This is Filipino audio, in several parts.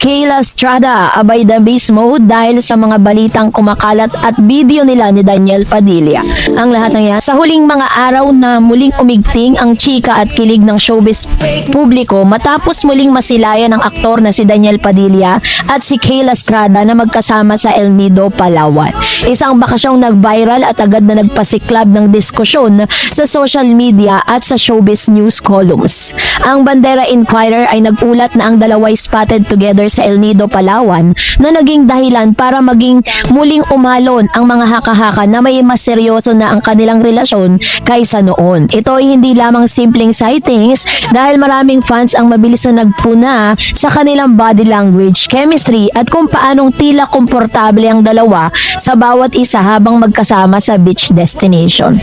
Kayla Estrada abay the beast mode dahil sa mga balitang kumakalat at video nila ni Daniel Padilla. Ang lahat ng yan sa huling mga araw na muling umigting ang chika at kilig ng showbiz publiko matapos muling masilayan ng aktor na si Daniel Padilla at si Kayla Estrada na magkasama sa El Nido, Palawan. Isang bakasyong nag-viral at agad na nagpasiklab ng diskusyon sa social media at sa showbiz news columns. Ang Bandera Inquirer ay nagulat na ang dalaway spotted together sa El Nido, Palawan na naging dahilan para maging muling umalon ang mga haka-haka na may mas seryoso na ang kanilang relasyon kaysa noon. Ito ay hindi lamang simpleng sightings dahil maraming fans ang mabilis na nagpuna sa kanilang body language, chemistry at kung paanong tila komportable ang dalawa sa bawat isa habang magkasama sa beach destination.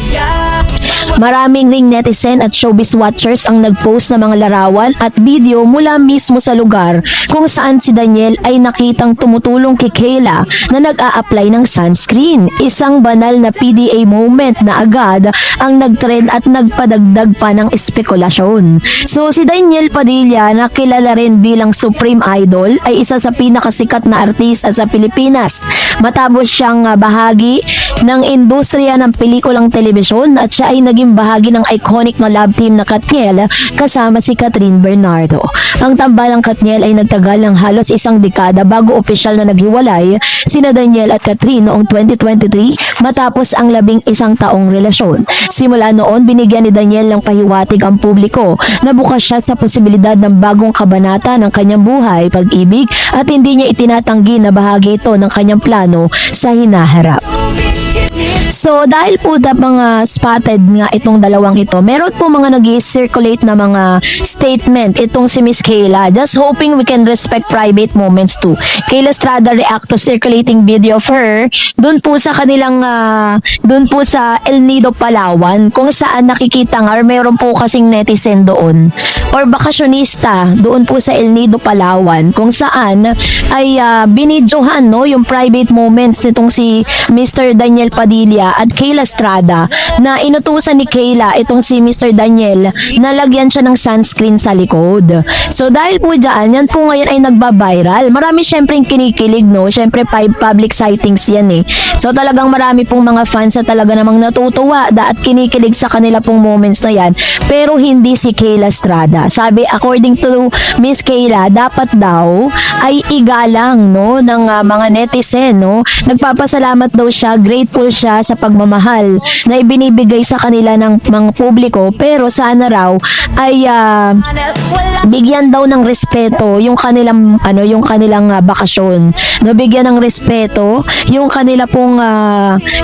Maraming ring netizen at showbiz watchers ang nagpost ng mga larawan at video mula mismo sa lugar kung saan si Daniel ay nakitang tumutulong kay Kayla na nag-a-apply ng sunscreen. Isang banal na PDA moment na agad ang nagtrend at nagpadagdag pa ng espekulasyon. So si Daniel Padilla na kilala rin bilang Supreme Idol ay isa sa pinakasikat na artista sa Pilipinas. Matapos siyang bahagi ng industriya ng pelikulang telebisyon at siya ay naging bahagi ng iconic na love team na Katniel kasama si Catherine Bernardo. Ang tambalang Katniel ay nagtagal ng halos isang dekada bago opisyal na naghiwalay sina Daniel at Catherine noong 2023 matapos ang 11 taong relasyon. Simula noon, binigyan ni Daniel ng pahiwatig ang publiko na bukas siya sa posibilidad ng bagong kabanata ng kanyang buhay, pag-ibig at hindi niya itinatanggi na bahagi ito ng kanyang plano sa hinaharap. So dahil po mga spotted nga itong dalawang ito, meron po mga nag-circulate na mga statement itong si Miss Kayla. Just hoping we can respect private moments too. Kayla Estrada react to circulating video of her doon po sa kanilang doon po sa El Nido, Palawan kung saan nakikita nga or meron po kasing netizen doon or bakasyonista doon po sa El Nido, Palawan kung saan ay binidyohan no yung private moments nitong si Mr. Daniel Padilla at Kayla Estrada na inutusan ni Kayla itong si Mr. Daniel na lagyan siya ng sunscreen sa likod. So dahil po dyan, yan po ngayon ay nagba-viral. Marami syempreng kinikilig no, syempre public sightings yan eh. So talagang marami pong mga fans na talaga namang natutuwa at kinikilig sa kanila pong moments na yan. Pero hindi si Kayla Estrada. Sabi, according to Miss Kayla, dapat daw ay igalang no ng mga netizen no. Nagpapasalamat daw siya, grateful siya sa pagmamahal na ibinibigay sa kanila ng mga publiko, pero sana raw ay bigyan daw ng respeto yung kanilang bakasyon. No, bigyan ng respeto yung kanila pong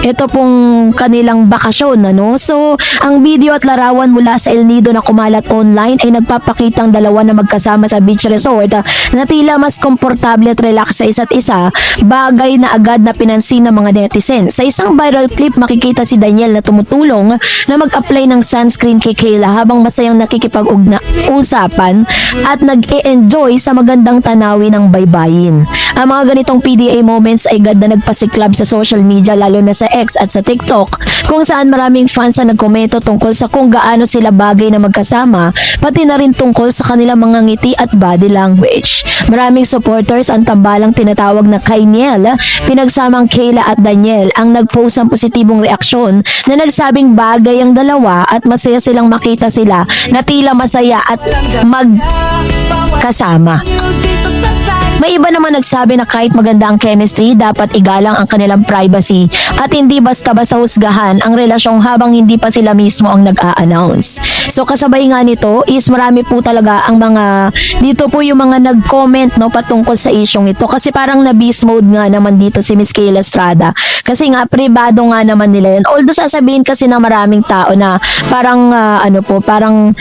ito pong kanilang bakasyon ano. So ang video at larawan mula sa El Nido na kumalat online ay nagpapakitang dalawa na magkasama sa beach resort na tila mas komportable at relax sa isa't isa, bagay na agad na pinansin ng mga netizen. Sa isang viral clip makikita si Daniel na tumutulong na mag-apply ng sunscreen kay Kayla habang masayang nakikipag-usapan at nag-e-enjoy sa magandang tanawin ng baybayin. Ang mga ganitong PDA moments ay agad na nagpasiklab sa social media lalo na sa X at sa TikTok kung saan maraming fans na nagkomento tungkol sa kung gaano sila bagay na magkasama pati na rin tungkol sa kanilang mga ngiti at body language. Maraming supporters ang tambalang tinatawag na Kainiel pinagsamang Kayla at Daniel ang nagpost ng positibong reaksyon na nagsabing bagay ang dalawa at masaya silang makita sila na tila masaya at magkasama. May iba naman nagsabi na kahit maganda ang chemistry, dapat igalang ang kanilang privacy at hindi basta-basta husgahan ang relasyong habang hindi pa sila mismo ang nag-a-announce. So kasabay nga nito is marami po talaga ang mga dito po yung mga nag-comment no patungkol sa isyong ito kasi parang na-beast mode nga naman dito si Miss Kayla Estrada kasi nga pribado nga naman nila yun. Although sasabihin kasi ng maraming tao na parang parang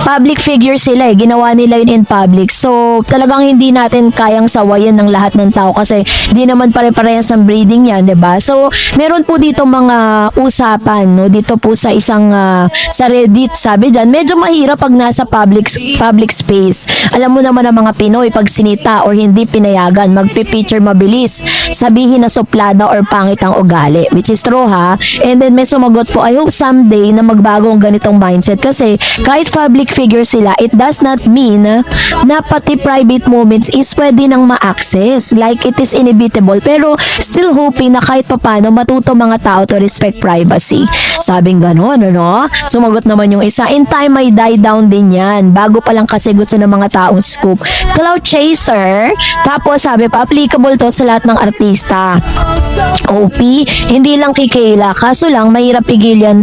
public figure sila ginawa nila yun in public. So talagang hindi natin kayang sawayan ng lahat ng tao kasi di naman pare-parehas ang breeding yan, 'di ba? So meron po dito mga usapan no dito po sa isang sa Reddit, sabi diyan, medyo mahirap pag nasa public space. Alam mo naman ang mga Pinoy pag sinita or hindi pinayagan, magpi-picture mabilis, sabihin na suplada or pangit ang ugali, which is true ha. And then may sumagot po, I hope someday na magbago ang ganitong mindset kasi kahit public figure sila, it does not mean na pati private moments is pwede nang ma-access. Like it is inevitable, pero still hoping na kahit papano matuto mga tao to respect privacy. Sabing gano'n, ano? Sumagot naman yung isa, in time may die down din yan. Bago pa lang kasi gusto ng mga taong scoop. Cloud chaser. Tapos sabi pa, applicable to sa lahat ng artista. OP, hindi lang kay Kayla, kaso lang mahirap pigilan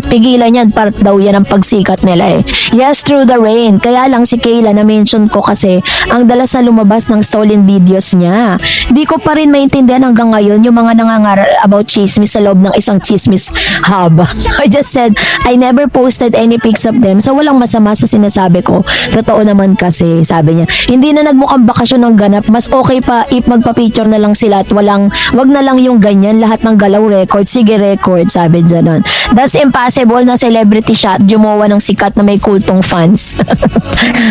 yan, part daw yan ang pagsikat nila eh. Yes, through the rain. Kaya lang si Kayla na mention ko kasi ang dalas na lumabas ng stolen videos niya. Di ko pa rin maintindihan hanggang ngayon yung mga nangangaral about chismis sa loob ng isang chismis hub. I just said, I never posted any pics of them, so walang masama sa sinasabi ko. Totoo naman kasi, sabi niya. Hindi na nagmukhang bakasyon ng ganap, mas okay pa if magpa-picture na lang sila at wag na lang yung ganyan, lahat ng galaw record, sige record, sabi niya nun. That's impossible na celebrity shot, jumawa ng sikat na may kultong fans.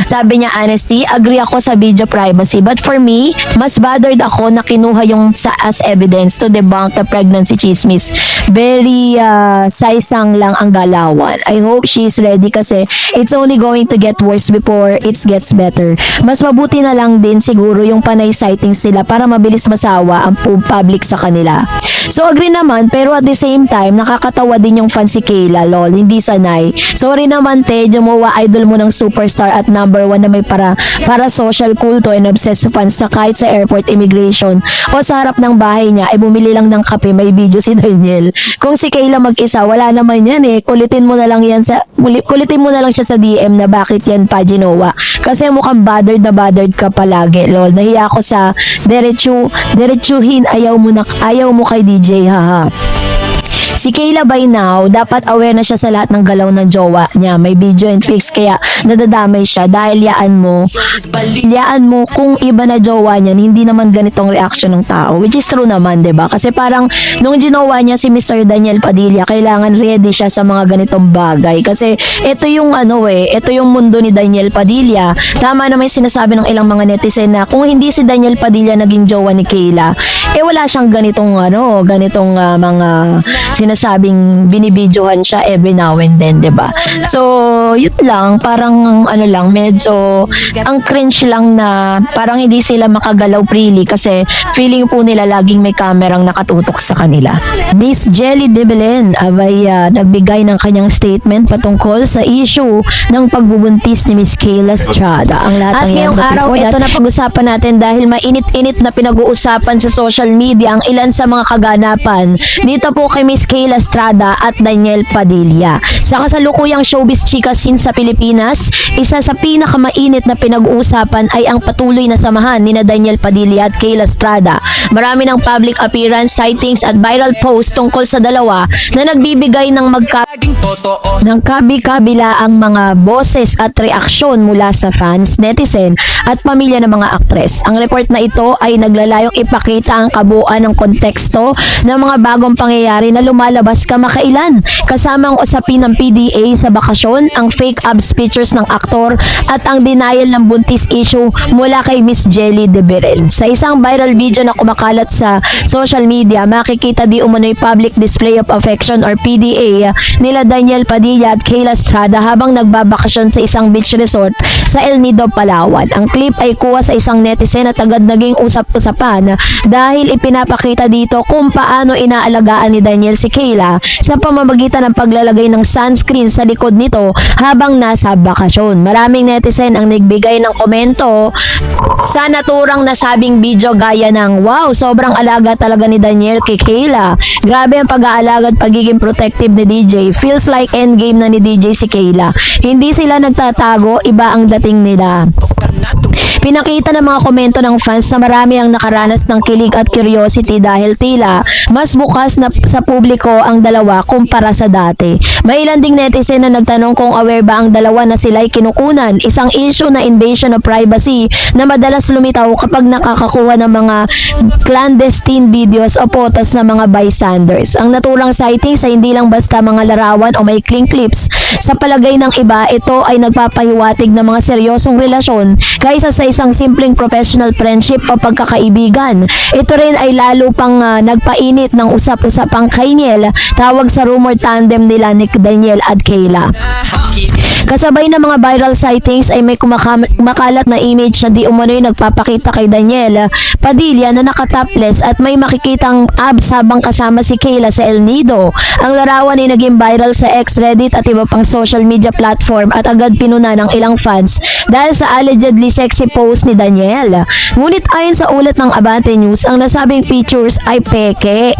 Sabi niya, honesty, agree ako sa video privacy, but for me, mas bothered ako na kinuha yung as evidence to debunk the pregnancy chismis. Very saisang lang ang galawan. I hope she's ready kasi it's only going to get worse before it gets better. Mas mabuti na lang din siguro yung panay sightings nila para mabilis masawa ang public sa kanila. So agree naman, pero at the same time nakakatawa din yung fan si Kayla, lol, hindi sanay. Sorry naman te, jumawa idol mo ng superstar at number 1 na may para social kulto and obsessed fans na kahit sa airport, immigration o sa harap ng bahay niya ay bumili lang ng kape, may video si Daniel. Kung si Kayla mag-isa, wala naman yan eh. Kulitin mo na lang siya sa DM na bakit yan pa ginawa. Kasi mukhang bothered ka palagi, lol. Nahiya ako sa diretsuhin, ayaw mo kay DJ, haha. Si Kayla by now, dapat aware na siya sa lahat ng galaw ng jowa niya. May video and pics kaya nadadamay siya dahil yaan mo kung iba na jowa niya, hindi naman ganitong reaction ng tao. Which is true naman, diba? Kasi parang nung ginawa niya si Mr. Daniel Padilla, kailangan ready siya sa mga ganitong bagay. Kasi ito yung ito yung mundo ni Daniel Padilla. Tama naman yung sinasabi ng ilang mga netizen na kung hindi si Daniel Padilla naging jowa ni Kayla, wala siyang ganitong mga sinasabing binibidyohan siya every now and then, diba? So, yun lang, parang medyo ang cringe lang na parang hindi sila makagalaw freely kasi feeling po nila laging may kamerang nakatutok sa kanila. Miss Jelly de Belen nagbigay ng kanyang statement patungkol sa issue ng pagbubuntis ni Miss Kayla Estrada. Ang lahat at ngayong araw, ito na pag-usapan natin dahil mainit-init na pinag-uusapan sa social media ang ilan sa mga kaganapan dito po kay Miss Kayla Estrada at Daniel Padilla. Sa kasalukuyang showbiz chika scene sa Pilipinas, isa sa pinakamainit na pinag-uusapan ay ang patuloy na samahan ni Daniel Padilla at Kayla Estrada. Marami ng public appearance, sightings at viral posts tungkol sa dalawa na nagbibigay ng kabi-kabila ang mga boses at reaksyon mula sa fans, netizen at pamilya ng mga aktres. Ang report na ito ay naglalayong ipakita ang kabuuan ng konteksto ng mga bagong pangyayari na lumalabas kamakailan, kasama ang usapin ng PDA sa bakasyon, ang fake abs pictures ng aktor at ang denial ng buntis issue mula kay Miss Jelly de Belen. Sa isang viral video na kumakalat sa social media, makikita di umano'y public display of affection or PDA nila Daniel Padilla at Kayla Estrada habang nagbabakasyon sa isang beach resort sa El Nido, Palawan. Ang clip ay kuha sa isang netizen at agad naging usap-usapan dahil ipinapakita dito kung paano inaalagaan ni Daniel si Kayla sa pamamagitan ng paglalagay ng sunscreen sa likod nito habang nasa bakasyon. Maraming netizen ang nagbigay ng komento sa naturang nasabing video gaya ng, wow, sobrang alaga talaga ni Daniel kay Kayla. Grabe ang pag-aalaga at pagiging protective ni DJ. Feels like endgame na ni DJ si Kayla. Hindi sila nagtatago, iba ang dating nila. Pinakita ng mga komento ng fans na marami ang nakaranas ng kilig at curiosity dahil tila mas bukas na sa publiko ang dalawa kumpara sa dati. May ilan ding netizen na nagtanong kung aware ba ang dalawa na sila'y kinukunan, isang issue na invasion of privacy na madalas lumitaw kapag nakakakuha ng mga clandestine videos o photos ng mga bystanders. Ang naturang sightings ay hindi lang basta mga larawan o maikling clips. Sa palagay ng iba, ito ay nagpapahiwatig ng mga seryosong relasyon kaysa sa isang simpleng professional friendship o pagkakaibigan. Ito rin ay lalo pang nagpainit ng usap-usapang Kainiel, tawag sa rumor tandem nila ni Daniel at Kayla. Kasabay ng mga viral sightings ay may kumakalat na image na di umano'y nagpapakita kay Daniel Padilla na naka-topless at may makikitang abs habang kasama si Kayla sa El Nido. Ang larawan ay naging viral sa X, Reddit at iba pang social media platform at agad pinuna ng ilang fans dahil sa allegedly sexy post ni Daniel. Ngunit ayon sa ulat ng Abante News, ang nasabing pictures ay peke.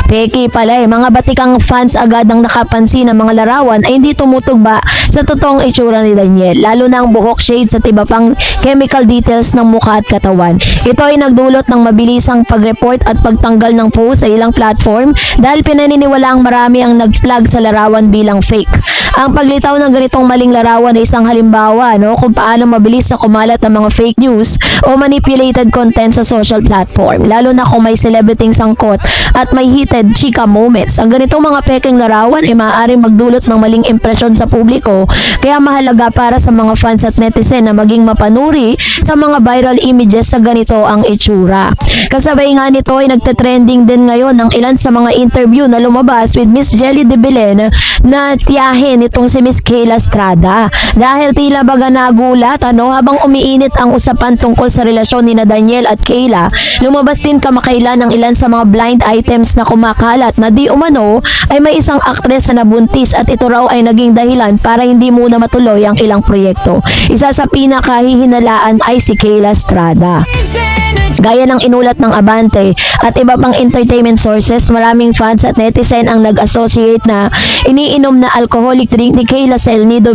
Peke pala mga batikang fans agad ang nakapansin ng mga larawan ay hindi tumutugba sa totoong itsura ni Daniel, lalo na ang buhok, shades at iba pang chemical details ng mukha at katawan. Ito ay nagdulot ng mabilisang pag-report at pagtanggal ng post sa ilang platform dahil pinaniniwalaang marami ang nag-flag sa larawan bilang fake. Ang paglitaw ng ganitong maling larawan ay isang halimbawa kung paano mabilis na kumalat ang mga fake news o manipulated content sa social platform, lalo na kung may celebrity sangkot at may heated chika moments. Ang ganitong mga peking larawan ay maaaring magdulot ng maling impresyon sa publiko, kaya mahalaga para sa mga fans at netizen na maging mapanuri sa mga viral images sa ganito ang itsura. Kasabay nga nito ay nagte-trending din ngayon ng ilan sa mga interview na lumabas with Miss Jelly de Belen na tiyahin itong si Miss Kayla Estrada, dahil tila baga nagulat habang umiinit ang usapan tungkol sa relasyon ni na Daniel at Kayla. Lumabas din kamakailan ng ilan sa mga blind items na kumakalat na di umano ay may isang aktres na nabuntis at ito raw ay naging dahilan para hindi muna matuloy ang ilang proyekto. Isa sa pinakahihinalaan ay si Kayla Estrada. Gaya ng inulat ng Abante at iba pang entertainment sources, maraming fans at netizen ang nag-associate na iniinom na alcoholic drink ni Kayla sa El Nido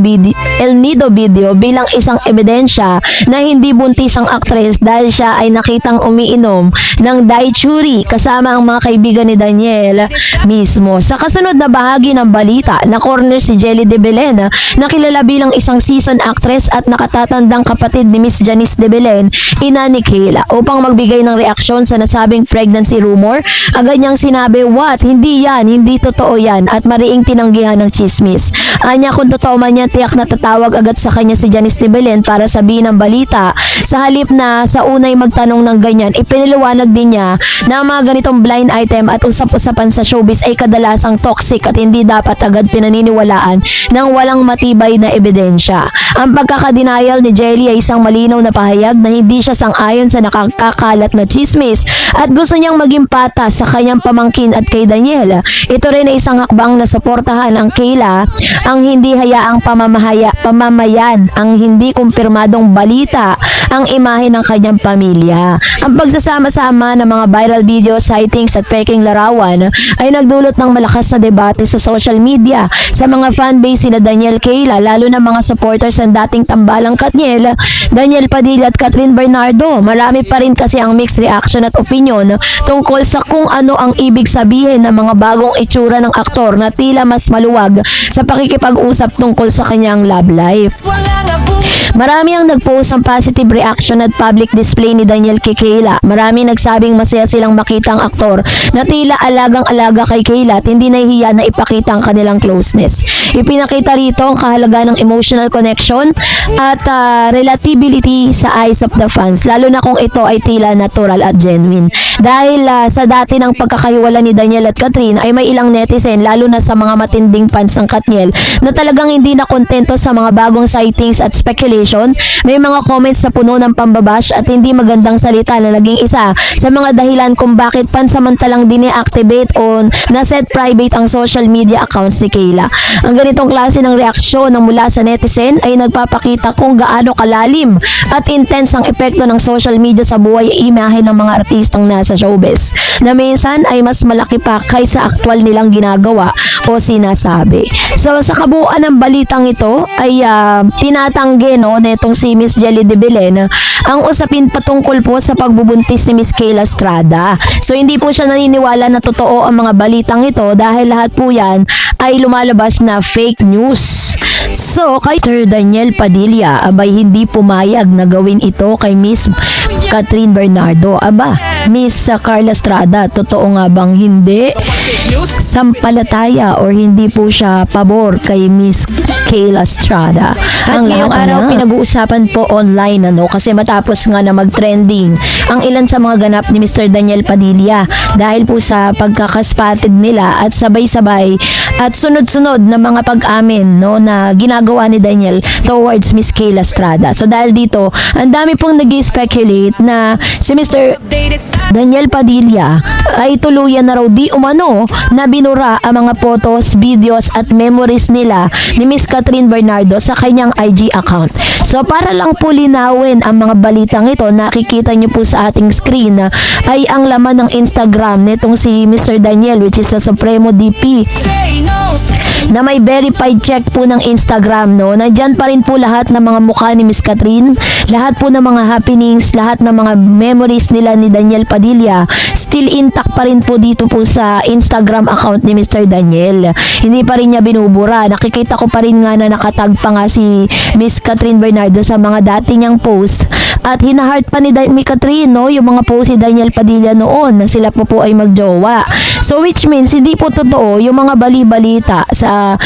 video bilang isang ebidensya na hindi buntis ang aktres dahil siya ay nakitang umiinom ng daiquiri kasama ang mga kaibigan ni Daniel mismo. Sa kasunod na bahagi ng balita, na corner si Jelly de Belen na kilala bilang isang season actress at nakatatandang kapatid ni Miss Janice de Belen, ina ni Kayla, upang magbigay ng reaksyon sa nasabing pregnancy rumor. Agad niyang sinabi, "What? Hindi yan, hindi totoo yan," at mariing tinanggihan ng chismis. Anya kung totoo man yan, tiyak na tatawag agad sa kanya si Janice de Belen para sabihin ang balita. Sa halip na sa unay magtanong ng ganyan, ipiniliwanag din niya na ang mga ganitong blind item at usap-usapan sa showbiz ay kadalasang toxic at hindi dapat agad pinaniniwalaan ng walang matibay na ebidensya. Ang pagkakadenial ni Jelly ay isang malinaw na pahayag na hindi siya sang-ayon sa nakakalat na chismis at gusto niyang maging patas sa kanyang pamangkin at kay Daniel. Ito rin ay isang hakbang na suportahan ang Kayla, ang hindi hayaang pamamayan, ang hindi kumpirmadong balita, ang imahe ng kanyang pamilya. Ang pagsasama-sama ng mga viral video, sightings at peking larawan ay nagdulot ng malakas na debate sa social media sa mga fanbase sila Daniel Kayla, lalo na mga supporters ng dating tambalang Katniel, Daniel Padilla at Catherine Bernardo. Marami pa rin kasi ang mixed reaction at opinion tungkol sa kung ano ang ibig sabihin ng mga bagong itsura ng aktor na tila mas maluwag sa pakikipag-usap tungkol sa kanyang love life. Marami ang nag-post ng positive reaction at public display ni Daniel kay Kayla. Marami nagsabing masaya silang makita ang aktor na tila alagang-alaga kay Kayla at hindi nahihiya na ipakita ang kanilang closeness. Ipinakita rito ang kahalaga ng emotional connection at relatability sa eyes of the fans, lalo na kung ito ay tila natural at genuine. Dahil sa dati ng pagkakahiwala ni Daniel at Catherine ay may ilang netizen, lalo na sa mga matinding fans ng Katniel, na talagang hindi na kontento sa mga bagong sightings at speculation. May mga comments na puno ng pambabash at hindi magandang salita na naging isa sa mga dahilan kung bakit pansamantalang dine-activate o na-set private ang social media accounts ni Kayla. Ang ganitong klase ng reaksyon ng mula sa netizen ay nagpapakita kung gaano kalalim at intense ang epekto ng social media sa buhay at imahe ng mga artistang nasa showbiz, na minsan ay mas malaki pa kaysa aktwal nilang ginagawa o sinasabi. So sa kabuuan ng balitang ito ay tinatanggi netong si Miss Jelly de Belen ang usapin patungkol po sa pagbubuntis ni Miss Kayla Estrada. So hindi po siya naniniwala na totoo ang mga balitang ito dahil lahat po yan ay lumalabas na fake news. So kay Sir Daniel Padilla, abay hindi pumayag na gawin ito kay Miss Catherine Bernardo. Aba, Miss Carla Estrada, totoo nga bang hindi? sampalataya or hindi po siya pabor kay Miss Kayla Estrada. At ngayong araw pinag-uusapan po online kasi matapos nga na mag-trending ang ilan sa mga ganap ni Mr. Daniel Padilla dahil po sa pagkakaspatid nila at sabay-sabay at sunod-sunod na mga pag-amin na ginagawa ni Daniel towards Miss Kayla Estrada. So dahil dito, ang dami pong nag-speculate na si Mr. Daniel Padilla ay tuluyan na raw di umano na binura ang mga photos, videos at memories nila ni Miss Catherine Bernardo sa kanyang IG account. So para lang po linawin ang mga balitang ito, nakikita nyo po sa ating screen ay ang laman ng Instagram nitong si Mr. Daniel, which is the Supremo DP, na may verified check po ng Instagram. Nandyan pa rin po lahat ng mga mukha ni Miss Catherine, lahat po ng mga happenings, lahat ng mga memories nila ni Daniel Padilla, still intact pa rin po dito po sa Instagram account ni Mr. Daniel. Hindi pa rin niya binubura. Nakikita ko pa rin nga na nakatag pa nga si Miss Catherine Bernardo sa mga dati niyang post. At hinahart pa ni Catherine yung mga post ni Daniel Padilla noon na sila po ay magjowa. So which means hindi po totoo yung mga bali-balita sa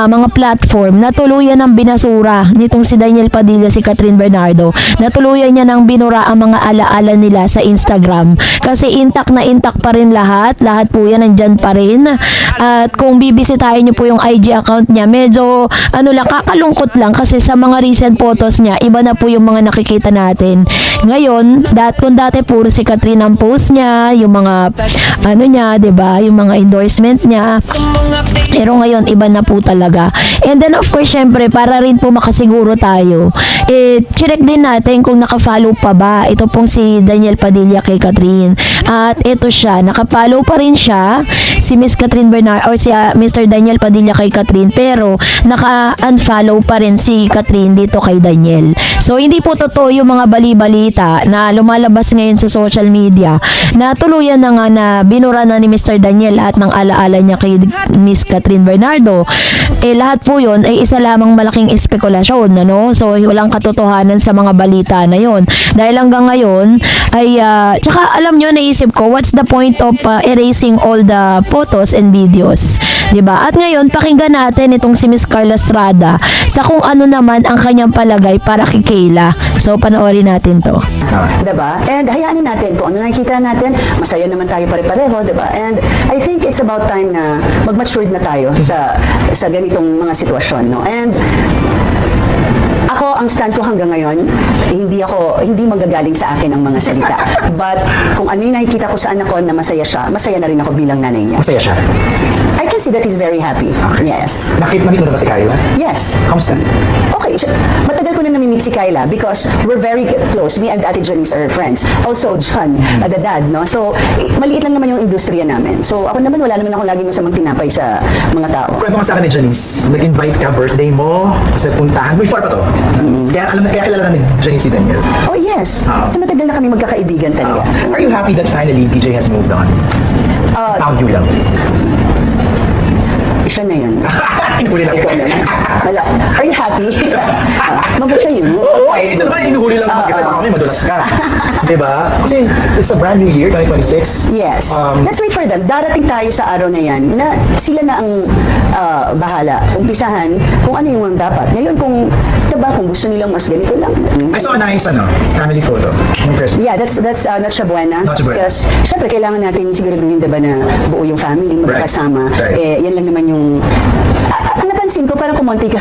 mga platform na tuluyan ng binasura nitong si Daniel Padilla, si Catherine Bernardo, na tuluyan niya ng binura ang mga alaala nila sa Instagram. Kasi intact na intact pa rin lahat po yan nandyan pa rin. At kung bibisitahin niyo po yung IG account niya, medyo kakalungkot lang kasi sa mga recent photos niya, iba na po yung mga nakikita natin. Ngayon, kung dati puro si Catherine ang post niya, yung mga niya, 'di ba? Yung mga endorsement niya. Pero ngayon iba na po talaga. And then of course, syempre, para rin po makasiguro tayo, check din natin kung naka-follow pa ba ito pong si Daniel Padilla kay Catherine. At ito siya, naka-follow pa rin siya si Miss Catherine Bernardo or si Mr. Daniel Padilla kay Catherine, pero naka-unfollow pa rin si Catherine dito kay Daniel. So hindi po totoo yung mga bali-balita na lumalabas ngayon sa social media na tuluyan na nga na binura na ni Mr. Daniel lahat ng alaala niya kay Miss Catherine Bernardo. Lahat po yun ay isa lamang malaking espekulasyon, So walang katotohanan sa mga balita na yon. Dahil hanggang ngayon ay tsaka alam nyo, naisip ko, what's the point of erasing all the photos and videos, 'di ba? At ngayon pakinggan natin itong si Miss Carla Estrada sa kung ano naman ang kanyang palagay para kay Kayla. So panoorin natin 'to. Diba? And hayaan natin kung ano nakikita natin, masaya naman tayo pare-pareho, diba? And I think it's about time na mag-matured na tayo sa ganitong mga sitwasyon, And ako, ang stand ko hanggang ngayon, hindi magagaling sa akin ang mga salita. But kung ano yung nakikita ko sa anak ko na masaya siya, masaya na rin ako bilang nanay niya. Masaya siya? I can see that he's very happy. Okay. Yes. Nakita mo na ba si Kayla? Yes. Kamusta? Okay. Matagal ko na namimit si Kayla because we're very close. Me and Ate Janice are friends. Also, John, the dad, So, maliit lang naman yung industriya namin. So, ako naman, wala naman akong laging masamang tinapay sa mga tao. Kwento ka sa akin ni Janice, nag-invite ka birthday mo, kasi puntahan. Before pa to. Kaya kilala na ni Janice si Daniel. Oh, yes. Kasi matagal na kami magkakaibigan talaga. Are you happy that finally DJ has moved on? Found you lang. Siya na yun. Inuhuli lang. Ikaw naman. Wala. Are you happy? Mabuti siya yun. Oo, ito naman, inuhuli lang kita na kami, madulas ka. Diba? Kasi it's a brand new year, 2026. Yes. Let's wait for them. Darating tayo sa araw na yan na sila na ang bahala. Umpisahan kung ano yung dapat. Ngayon kung gusto nilang mas ganito lang. I saw a nice family photo ng Christmas. Yeah, that's Noche Buena. Noche Buena. Because syempre kailangan natin siguraduhin, diba, na buo yung family magkasama. Right. Yan lang naman yung ang napansin ko, parang kumonti ka.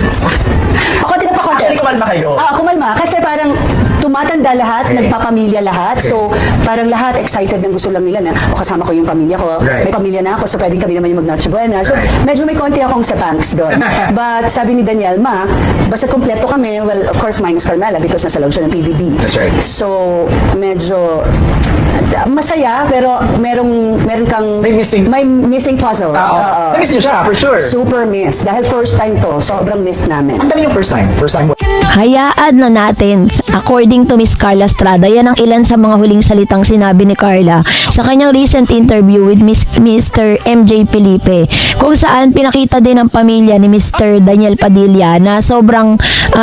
Ako din napakonti. Actually, kumalma kayo. Kumalma. Kasi parang tumatanda lahat, nagpapamilya lahat. Okay. So, parang lahat excited ng gusto lang nila na, kasama ko yung pamilya ko. Right. May pamilya na ako, so pwedeng kami naman yung mag-Noche Buena. So, medyo may konti akong sa thanks doon. But sabi ni Daniel, basta kompleto kami, well, of course, minus Carmela because nasa loob siya ng PBB. That's right. So, medyo masaya, pero meron kang may missing puzzle. Na-miss niyo siya, for sure. Super miss. Dahil first time to, sobrang miss namin. Ang dami yung first time. Hayaan na natin. According to Miss Carla Estrada, yan ang ilan sa mga huling salitang sinabi ni Carla sa kanyang recent interview with Mr. MJ Felipe, kung saan pinakita din ng pamilya ni Mr. Daniel Padilla na sobrang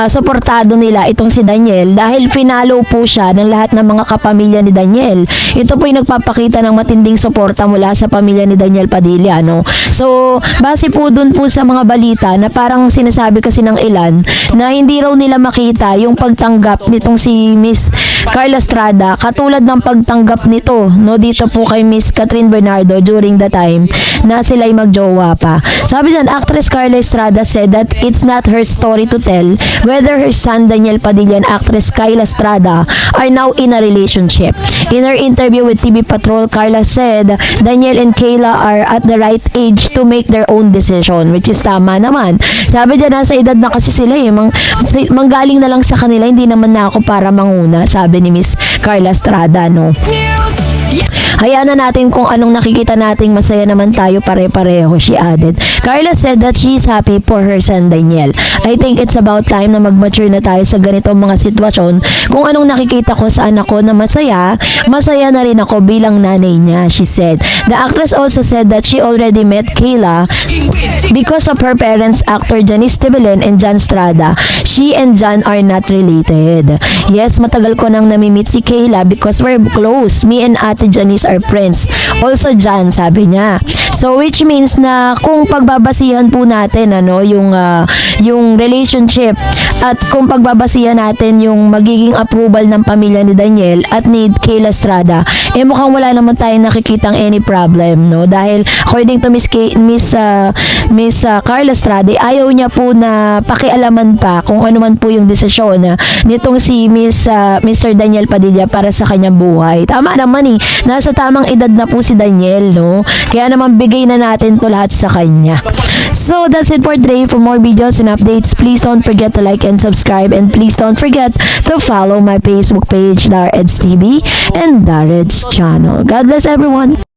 suportado nila itong si Daniel dahil finalo po siya ng lahat ng mga kapamilya ni Daniel. ito po yung nagpapakita ng matinding suporta mula sa pamilya ni Daniel Padilla, no? So, base po dun po sa mga balita na parang sinasabi kasi ng ilan na hindi raw nila makita yung pagtanggap nitong si Miss Carla Estrada katulad ng pagtanggap nito, no, dito po kay Miss Catherine Bernardo during the time na sila'y magjowa pa. Sabi dyan, actress Carla Estrada said that it's not her story to tell whether her son Daniel Padilla and actress Kyla Estrada are now in a relationship. In her interview with TV Patrol, Carla said Daniel and Kayla are at the right age to make their own decision, which is tama naman. Sabi dyan, nasa edad na kasi sila eh. Manggaling na lang sa kanila, hindi naman na ako para manguna, sabi ni Miss Carla Estrada, no? Hayaan na natin kung anong nakikita nating masaya naman tayo pare-pareho, she added. Carla said that she's happy for her son Daniel. I think it's about time na mag-mature na tayo sa ganitong mga sitwasyon. Kung anong nakikita ko sa anak ko na masaya, masaya na rin ako bilang nanay niya, she said. The actress also said that she already met Kayla because of her parents, actor Janice Tibelen and Jan Estrada. She and Jan are not related. Yes, matagal ko nang nami-meet si Kayla because we're close. Me and Ate Janice are friends. Also Jan, sabi niya. So which means na kung pagbabasihan po natin yung relationship at kung pagbabasihan natin yung magiging approval ng pamilya ni Daniel at ni Kayla Estrada, mukhang wala naman tayong nakikitang any problem, no? Dahil according to Miss Carla Estrada, ayaw niya po na pakialaman pa kung ano man po yung desisyon nitong si Mr. Daniel Padilla para sa kanyang buhay. Tama naman eh, nasa tamang edad na po si Daniel, no? Kaya naman bigay na natin to lahat sa kanya. So that's it for today. For more videos and updates, please don't forget to like and subscribe, and please don't forget to follow my Facebook page, Dareds TV and Dareds channel. God bless everyone.